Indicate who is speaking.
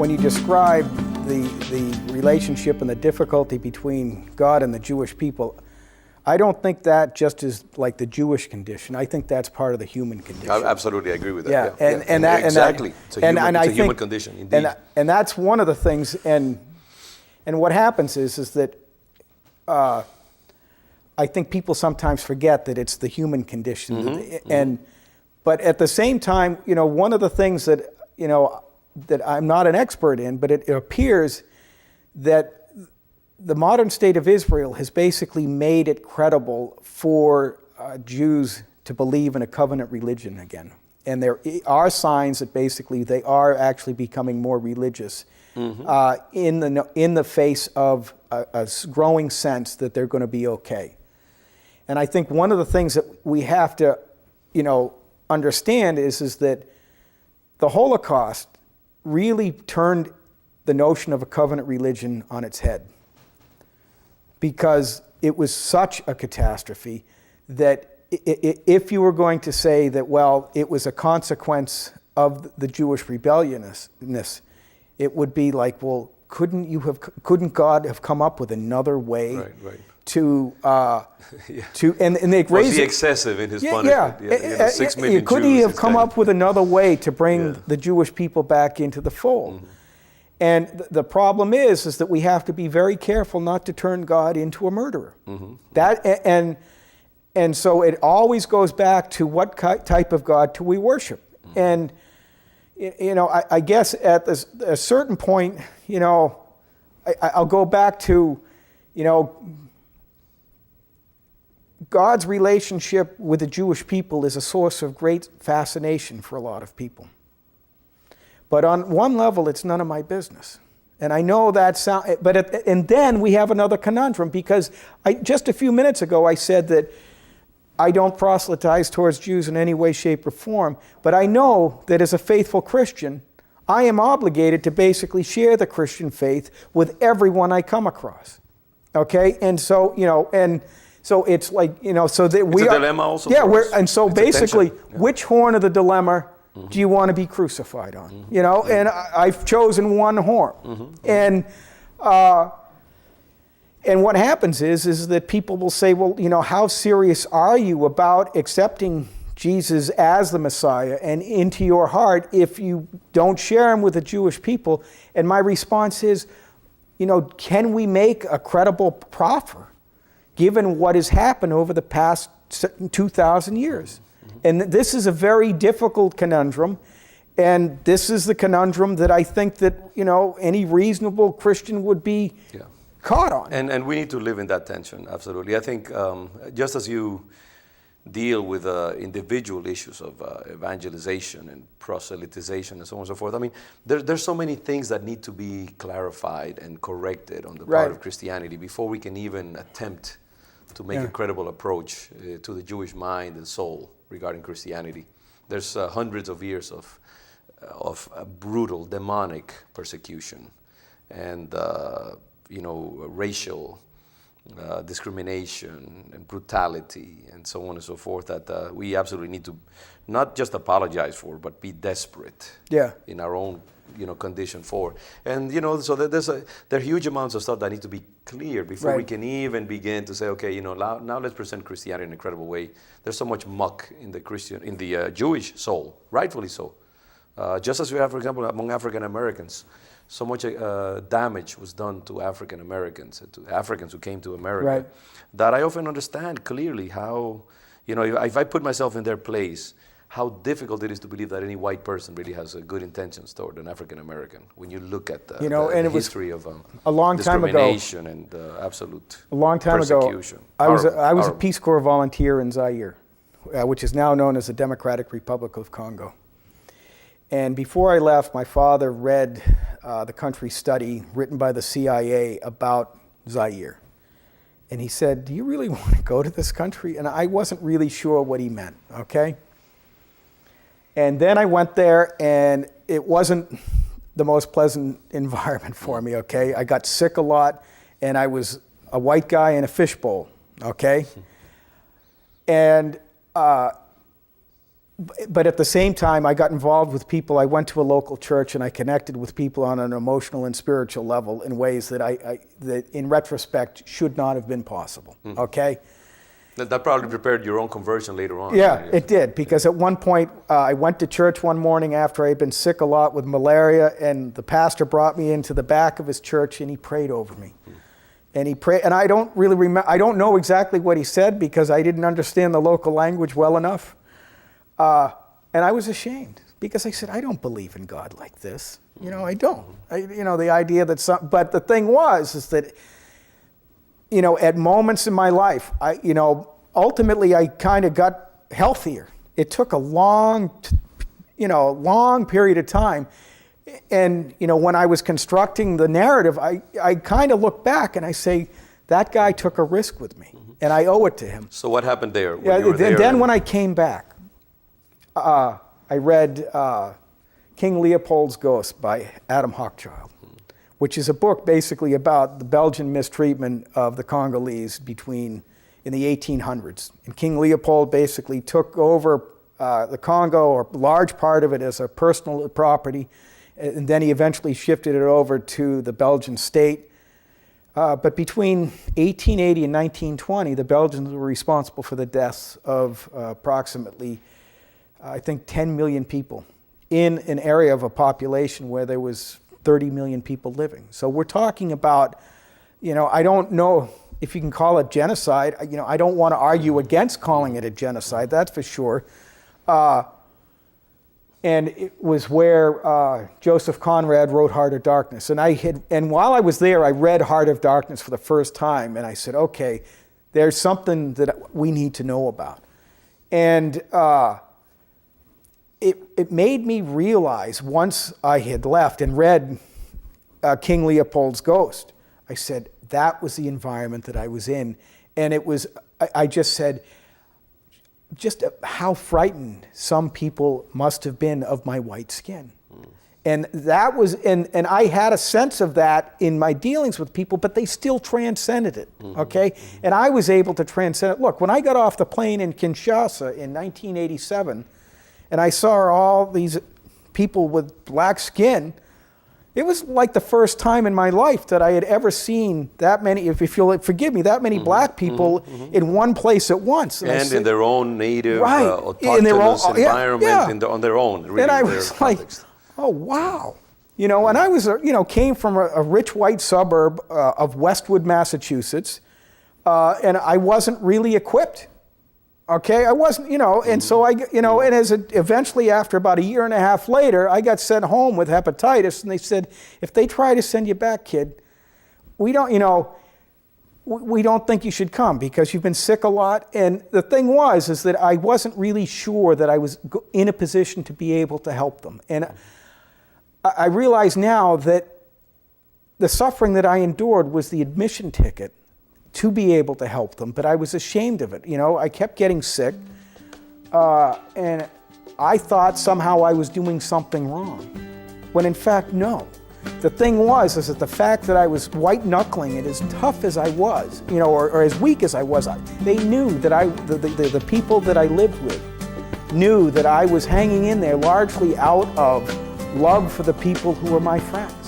Speaker 1: when you describe the relationship and the difficulty between God and the Jewish people, I don't think that just is like the Jewish condition. I think that's part of the human condition.
Speaker 2: Absolutely, I agree with that.
Speaker 1: Yeah, and that
Speaker 2: exactly. It's a
Speaker 1: human
Speaker 2: condition, indeed.
Speaker 1: And that's one of the things. And what happens is that I think people sometimes forget that it's the human condition. But at the same time, one of the things that that I'm not an expert in, but it appears that the modern state of Israel has basically made it credible for Jews to believe in a covenant religion again. And there are signs that basically they are actually becoming more religious in the face of a growing sense that they're going to be okay. And I think one of the things that we have to, understand is that the Holocaust really turned the notion of a covenant religion on its head, because it was such a catastrophe that if you were going to say that, well, it was a consequence of the Jewish rebelliousness, it would be like, well, couldn't God have come up with another way to make
Speaker 2: was he excessive in his punishment? 6 million
Speaker 1: couldn't
Speaker 2: Jews
Speaker 1: he have come up with another way to bring the Jewish people back into the fold? And the problem is that we have to be very careful not to turn God into a murderer. And so it always goes back to what type of God do we worship. And I guess at a certain point, I'll go back to, God's relationship with the Jewish people is a source of great fascination for a lot of people. But on one level, it's none of my business. And I know that and then we have another conundrum, because just a few minutes ago I said that I don't proselytize towards Jews in any way, shape, or form, but I know that as a faithful Christian, I am obligated to basically share the Christian faith with everyone I come across. Okay? And so, so it's like, so that we
Speaker 2: it's a
Speaker 1: are,
Speaker 2: dilemma also.
Speaker 1: And so it's basically, which horn of the dilemma do you want to be crucified on? And I've chosen one horn. And what happens is that people will say, well, how serious are you about accepting Jesus as the Messiah and into your heart if you don't share him with the Jewish people? And my response is, can we make a credible proffer given what has happened over the past 2,000 years? And this is a very difficult conundrum. And this is the conundrum that I think that, any reasonable Christian would be caught on.
Speaker 2: And we need to live in that tension, absolutely. I think just as you deal with individual issues of evangelization and proselytization and so on and so forth, I mean, there's so many things that need to be clarified and corrected on the part of Christianity before we can even attempt to make a credible approach to the Jewish mind and soul regarding Christianity. There's hundreds of years of brutal, demonic persecution and racial discrimination and brutality and so on and so forth that we absolutely need to not just apologize for, but be desperate in our own condition for. And so there are huge amounts of stuff that need to be clear before we can even begin to say, okay, now let's present Christianity in a credible way. There's so much muck in the Jewish soul, rightfully so. Just as we have, for example, among African Americans, so much damage was done to African Americans, to Africans who came to America, that I often understand clearly how, if I put myself in their place, how difficult it is to believe that any white person really has good intentions toward an African American. When you look at the history of
Speaker 1: a long time ago,
Speaker 2: discrimination and absolute
Speaker 1: a long time
Speaker 2: persecution.
Speaker 1: Ago, I was a Peace Corps volunteer in Zaire, which is now known as the Democratic Republic of Congo. And before I left, my father read the country study written by the CIA about Zaire. And he said, do you really want to go to this country? And I wasn't really sure what he meant, okay? And then I went there, and it wasn't the most pleasant environment for me, okay? I got sick a lot, and I was a white guy in a fishbowl, okay? And but at the same time, I got involved with people. I went to a local church and I connected with people on an emotional and spiritual level in ways that that in retrospect should not have been possible. Okay?
Speaker 2: That probably prepared your own conversion later on.
Speaker 1: Yeah, it did, because at one point I went to church one morning after I had been sick a lot with malaria, and the pastor brought me into the back of his church and he prayed over me. And he prayed, and I don't really remember, I don't know exactly what he said because I didn't understand the local language well enough. And I was ashamed because I said, I don't believe in God like this. You know, I don't. The idea that but the thing is that, at moments in my life, ultimately I kind of got healthier. It took a long period of time. And, when I was constructing the narrative, I kind of look back and I say, that guy took a risk with me and I owe it to him.
Speaker 2: So what happened there?
Speaker 1: Then when I came back, I read King Leopold's Ghost by Adam Hochschild, which is a book basically about the Belgian mistreatment of the Congolese in the 1800s. And King Leopold basically took over the Congo, or a large part of it, as a personal property, and then he eventually shifted it over to the Belgian state. But between 1880 and 1920, the Belgians were responsible for the deaths of approximately, I think, 10 million people in an area of a population where there was 30 million people living. So we're talking about, I don't know if you can call it genocide. I don't want to argue against calling it a genocide, that's for sure. And it was where Joseph Conrad wrote Heart of Darkness. And while I was there, I read Heart of Darkness for the first time, and I said, okay, there's something that we need to know about. And it made me realize, once I had left and read King Leopold's Ghost, I said, that was the environment that I was in. And I just said, just how frightened some people must have been of my white skin. And that was, and I had a sense of that in my dealings with people, but they still transcended it, okay? And I was able to transcend it. Look, when I got off the plane in Kinshasa in 1987, and I saw all these people with black skin, it was like the first time in my life that I had ever seen that many, if you'll forgive me, that many black people in one place at once.
Speaker 2: And in their own native, autochthonous environment, on their own. Really,
Speaker 1: and I was like, oh, wow. And I was, came from a rich white suburb of Westwood, Massachusetts, and I wasn't really equipped. Okay, I wasn't, and so and eventually after about a year and a half later, I got sent home with hepatitis, and they said, if they try to send you back, kid, we don't think you should come because you've been sick a lot. And the thing is that I wasn't really sure that I was in a position to be able to help them. And I realize now that the suffering that I endured was the admission ticket to be able to help them, but I was ashamed of it. I kept getting sick, and I thought somehow I was doing something wrong, when in fact, no. The thing is that the fact that I was white-knuckling it, as tough as I was, or as weak as I was, they knew that the people that I lived with knew that I was hanging in there largely out of love for the people who were my friends.